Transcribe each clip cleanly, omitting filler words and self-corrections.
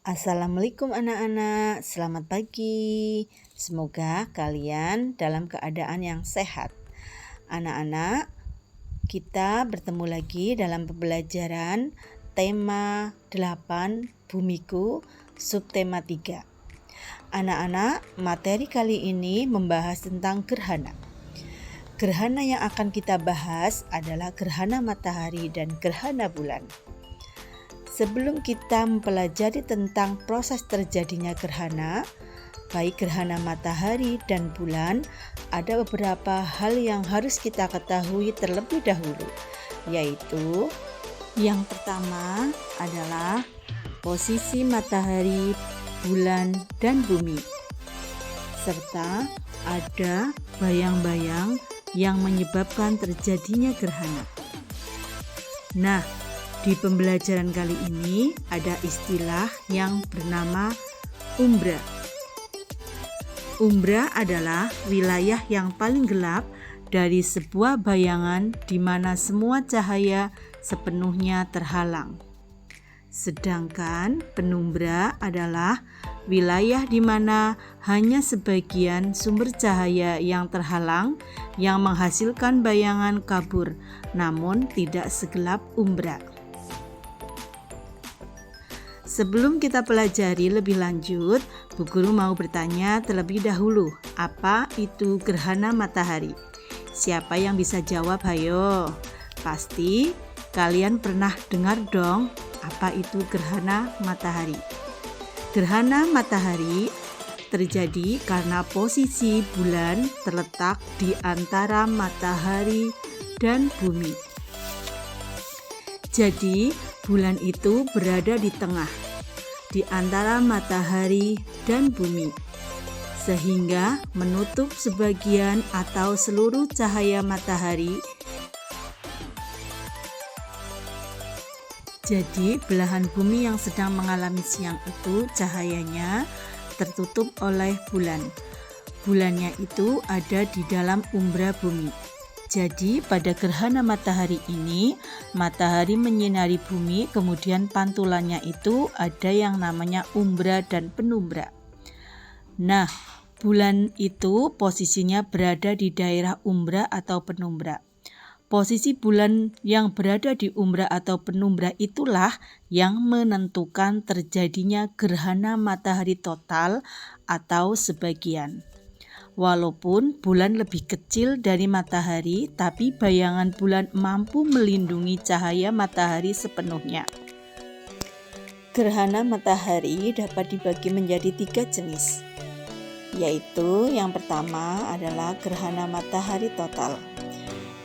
Assalamualaikum anak-anak, selamat pagi. Semoga kalian dalam keadaan yang sehat. Anak-anak, kita bertemu lagi dalam pembelajaran tema 8 Bumiku, subtema 3. Anak-anak, materi kali ini membahas tentang gerhana. Gerhana yang akan kita bahas adalah gerhana matahari dan gerhana bulan. Sebelum kita mempelajari tentang proses terjadinya gerhana, baik gerhana matahari dan bulan, ada beberapa hal yang harus kita ketahui terlebih dahulu, yaitu yang pertama adalah posisi matahari, bulan, dan bumi, serta ada bayang-bayang yang menyebabkan terjadinya gerhana. Nah, di pembelajaran kali ini ada istilah yang bernama umbra. Umbra adalah wilayah yang paling gelap dari sebuah bayangan di mana semua cahaya sepenuhnya terhalang. Sedangkan penumbra adalah wilayah di mana hanya sebagian sumber cahaya yang terhalang yang menghasilkan bayangan kabur, namun tidak segelap umbra. Sebelum kita pelajari lebih lanjut, Bu Guru mau bertanya terlebih dahulu, apa itu gerhana matahari? Siapa yang bisa jawab? Hayo. Pasti kalian pernah dengar dong, apa itu gerhana matahari? Gerhana matahari terjadi karena posisi bulan terletak di antara matahari dan bumi. Jadi, bulan itu berada di tengah, di antara matahari dan bumi, sehingga menutup sebagian atau seluruh cahaya matahari. Jadi, belahan bumi yang sedang mengalami siang itu cahayanya tertutup oleh bulan. Bulannya itu ada di dalam umbra bumi. Jadi pada gerhana matahari ini, matahari menyinari bumi, kemudian pantulannya itu ada yang namanya umbra dan penumbra. Nah, bulan itu posisinya berada di daerah umbra atau penumbra. Posisi bulan yang berada di umbra atau penumbra itulah yang menentukan terjadinya gerhana matahari total atau sebagian. Walaupun bulan lebih kecil dari matahari, tapi bayangan bulan mampu melindungi cahaya matahari sepenuhnya. Gerhana matahari dapat dibagi menjadi 3 jenis, yaitu yang pertama adalah gerhana matahari total.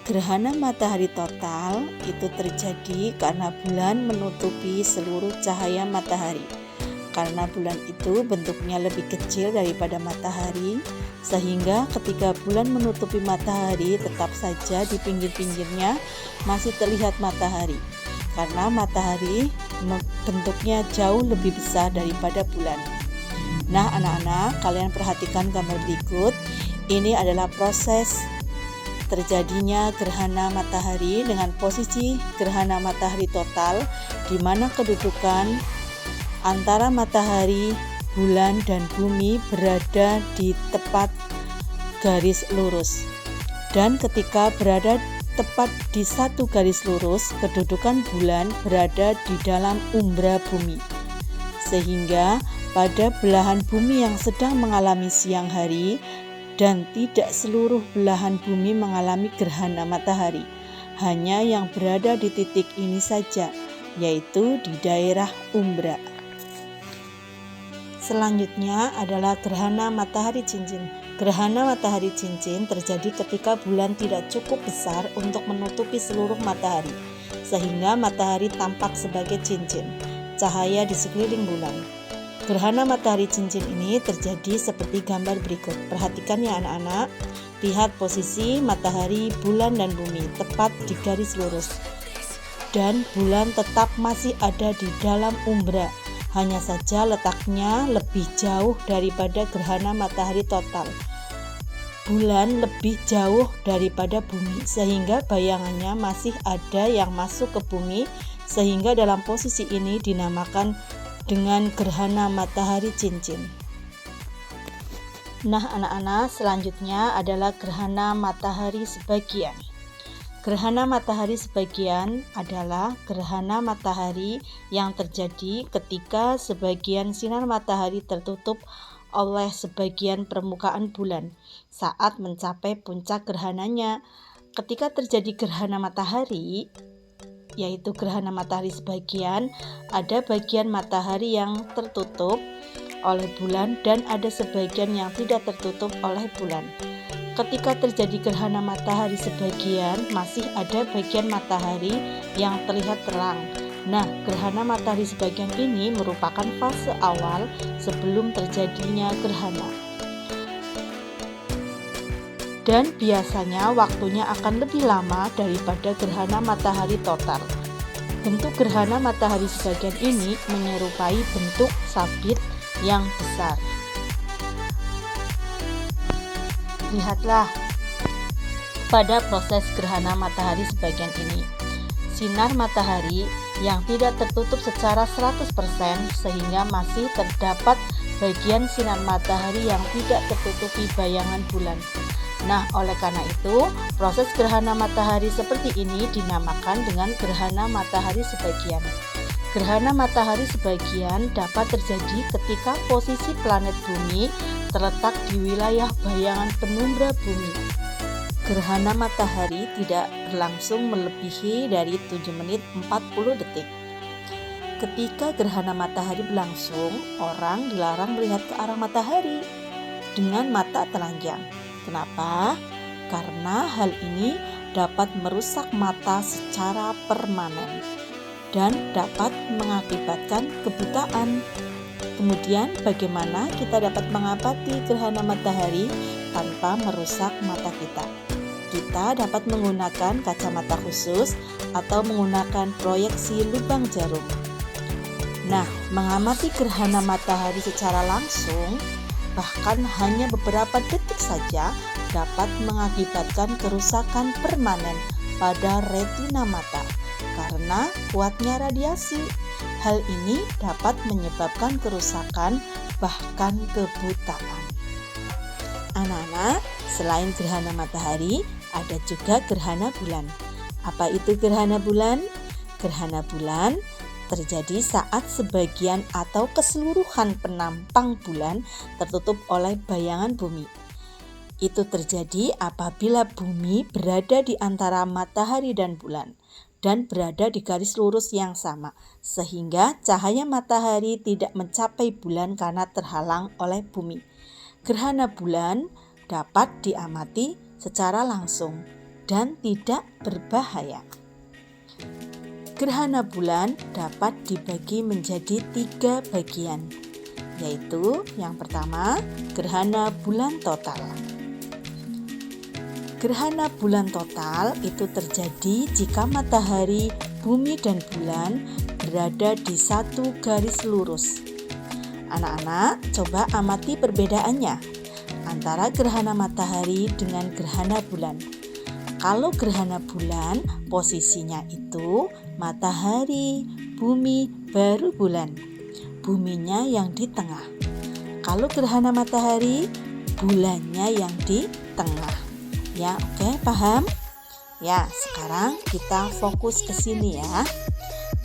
Gerhana matahari total itu terjadi karena bulan menutupi seluruh cahaya matahari. Karena bulan itu bentuknya lebih kecil daripada matahari, sehingga ketika bulan menutupi matahari tetap saja di pinggir-pinggirnya masih terlihat matahari. Karena matahari bentuknya jauh lebih besar daripada bulan. Nah anak-anak, kalian perhatikan gambar berikut. Ini adalah proses terjadinya gerhana matahari dengan posisi gerhana matahari total, di mana kedudukan antara matahari, bulan, dan bumi berada di tepat garis lurus. Dan ketika berada tepat di satu garis lurus, kedudukan bulan berada di dalam umbra bumi. Sehingga pada belahan bumi yang sedang mengalami siang hari, dan tidak seluruh belahan bumi mengalami gerhana matahari, hanya yang berada di titik ini saja, yaitu di daerah umbra. Selanjutnya adalah gerhana matahari cincin. Gerhana matahari cincin terjadi ketika bulan tidak cukup besar untuk menutupi seluruh matahari, sehingga matahari tampak sebagai cincin cahaya di sekeliling bulan. Gerhana matahari cincin ini terjadi seperti gambar berikut. Perhatikan ya anak-anak. Lihat posisi matahari, bulan, dan bumi tepat di garis lurus. Dan bulan tetap masih ada di dalam umbra. Hanya saja letaknya lebih jauh daripada gerhana matahari total. Bulan lebih jauh daripada bumi, sehingga bayangannya masih ada yang masuk ke bumi, sehingga dalam posisi ini dinamakan dengan gerhana matahari cincin. Nah anak-anak, selanjutnya adalah gerhana matahari sebagian. Gerhana matahari sebagian adalah gerhana matahari yang terjadi ketika sebagian sinar matahari tertutup oleh sebagian permukaan bulan saat mencapai puncak gerhananya. Ketika terjadi gerhana matahari, yaitu gerhana matahari sebagian, ada bagian matahari yang tertutup oleh bulan dan ada sebagian yang tidak tertutup oleh bulan. Ketika terjadi gerhana matahari sebagian, masih ada bagian matahari yang terlihat terang. Nah, gerhana matahari sebagian ini merupakan fase awal sebelum terjadinya gerhana. Dan biasanya waktunya akan lebih lama daripada gerhana matahari total. Bentuk gerhana matahari sebagian ini menyerupai bentuk sabit yang besar. Lihatlah pada proses gerhana matahari sebagian ini. Sinar matahari yang tidak tertutup secara 100% sehingga masih terdapat bagian sinar matahari yang tidak tertutupi bayangan bulan. Nah, oleh karena itu, proses gerhana matahari seperti ini dinamakan dengan gerhana matahari sebagian. Gerhana matahari sebagian dapat terjadi ketika posisi planet bumi terletak di wilayah bayangan penumbra bumi. Gerhana matahari tidak berlangsung melebihi dari 7 menit 40 detik. Ketika gerhana matahari berlangsung, orang dilarang melihat ke arah matahari dengan mata telanjang. Kenapa? Karena hal ini dapat merusak mata secara permanen dan dapat mengakibatkan kebutaan. Kemudian bagaimana kita dapat mengamati gerhana matahari tanpa merusak mata kita? Kita dapat menggunakan kacamata khusus atau menggunakan proyeksi lubang jarum. Nah, mengamati gerhana matahari secara langsung, bahkan hanya beberapa detik saja, dapat mengakibatkan kerusakan permanen pada retina mata karena kuatnya radiasi. Hal ini dapat menyebabkan kerusakan bahkan kebutaan. Anak-anak, selain gerhana matahari, ada juga gerhana bulan. Apa itu gerhana bulan? Gerhana bulan terjadi saat sebagian atau keseluruhan penampang bulan tertutup oleh bayangan bumi. Itu terjadi apabila bumi berada di antara matahari dan bulan dan berada di garis lurus yang sama, sehingga cahaya matahari tidak mencapai bulan karena terhalang oleh bumi. Gerhana bulan dapat diamati secara langsung dan tidak berbahaya. Gerhana bulan dapat dibagi menjadi 3 bagian, yaitu yang pertama, gerhana bulan total. Gerhana bulan total itu terjadi jika matahari, bumi, dan bulan berada di satu garis lurus. Anak-anak, coba amati perbedaannya antara gerhana matahari dengan gerhana bulan. Kalau gerhana bulan, posisinya itu matahari, bumi, baru bulan. Buminya yang di tengah. Kalau gerhana matahari, bulannya yang di tengah. Ya, oke, paham? Ya, sekarang kita fokus ke sini ya.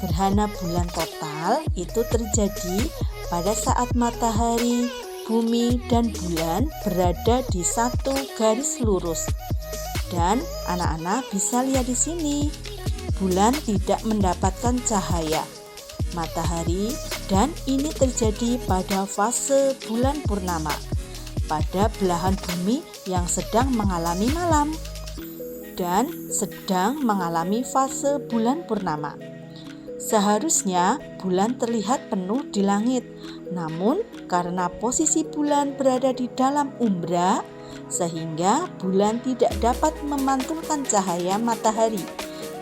Gerhana bulan total itu terjadi pada saat matahari, bumi, dan bulan berada di satu garis lurus. Dan anak-anak bisa lihat di sini, bulan tidak mendapatkan cahaya matahari dan ini terjadi pada fase bulan purnama, pada belahan bumi yang sedang mengalami malam dan sedang mengalami fase bulan purnama. Seharusnya bulan terlihat penuh di langit, namun karena posisi bulan berada di dalam umbra, sehingga bulan tidak dapat memantulkan cahaya matahari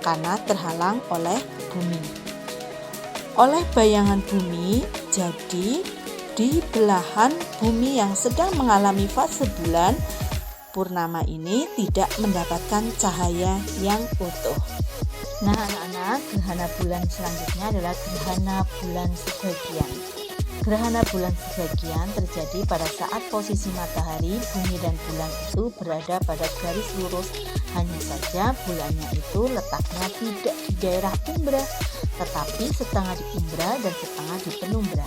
karena terhalang oleh bumi. Oleh bayangan bumi, jadi di belahan bumi yang sedang mengalami fase bulan purnama ini tidak mendapatkan cahaya yang utuh. Nah, anak-anak, gerhana bulan selanjutnya adalah gerhana bulan sebagian. Gerhana bulan sebagian terjadi pada saat posisi matahari, bumi, dan bulan itu berada pada garis lurus. Hanya saja bulannya itu letaknya tidak di daerah umbra, tetapi setengah di umbra dan setengah di penumbra.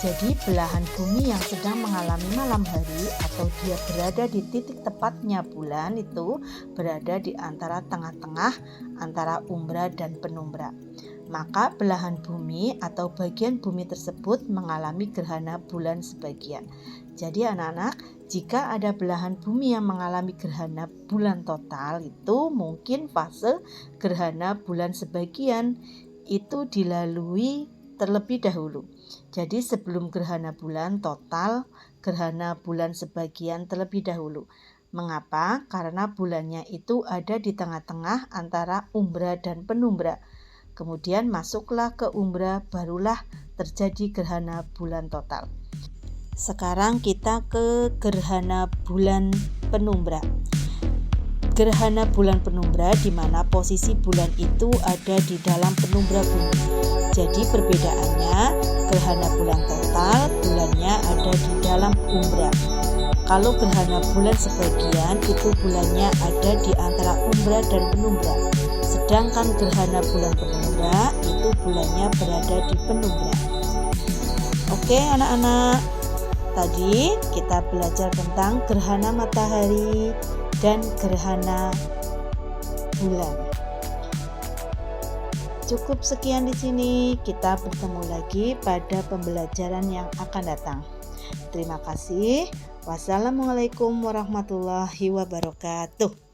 Jadi belahan bumi yang sedang mengalami malam hari atau dia berada di titik tepatnya bulan itu berada di antara tengah-tengah antara umbra dan penumbra. Maka belahan bumi atau bagian bumi tersebut mengalami gerhana bulan sebagian. Jadi anak-anak, jika ada belahan bumi yang mengalami gerhana bulan total itu mungkin fase gerhana bulan sebagian itu dilalui terlebih dahulu. Jadi sebelum gerhana bulan total, gerhana bulan sebagian terlebih dahulu. Mengapa? Karena bulannya itu ada di tengah-tengah antara umbra dan penumbra. Kemudian masuklah ke umbra, barulah terjadi gerhana bulan total. Sekarang kita ke gerhana bulan penumbra. Gerhana bulan penumbra di mana posisi bulan itu ada di dalam penumbra bumi. Jadi perbedaannya, gerhana bulan total bulannya ada di dalam umbra. Kalau gerhana bulan sebagian itu bulannya ada di antara umbra dan penumbra. Sedangkan gerhana bulan penumbra itu bulannya berada di penumbra. Oke anak-anak, tadi kita belajar tentang gerhana matahari dan gerhana bulan. Cukup sekian di sini. Kita bertemu lagi pada pembelajaran yang akan datang. Terima kasih. Wassalamualaikum warahmatullahi wabarakatuh.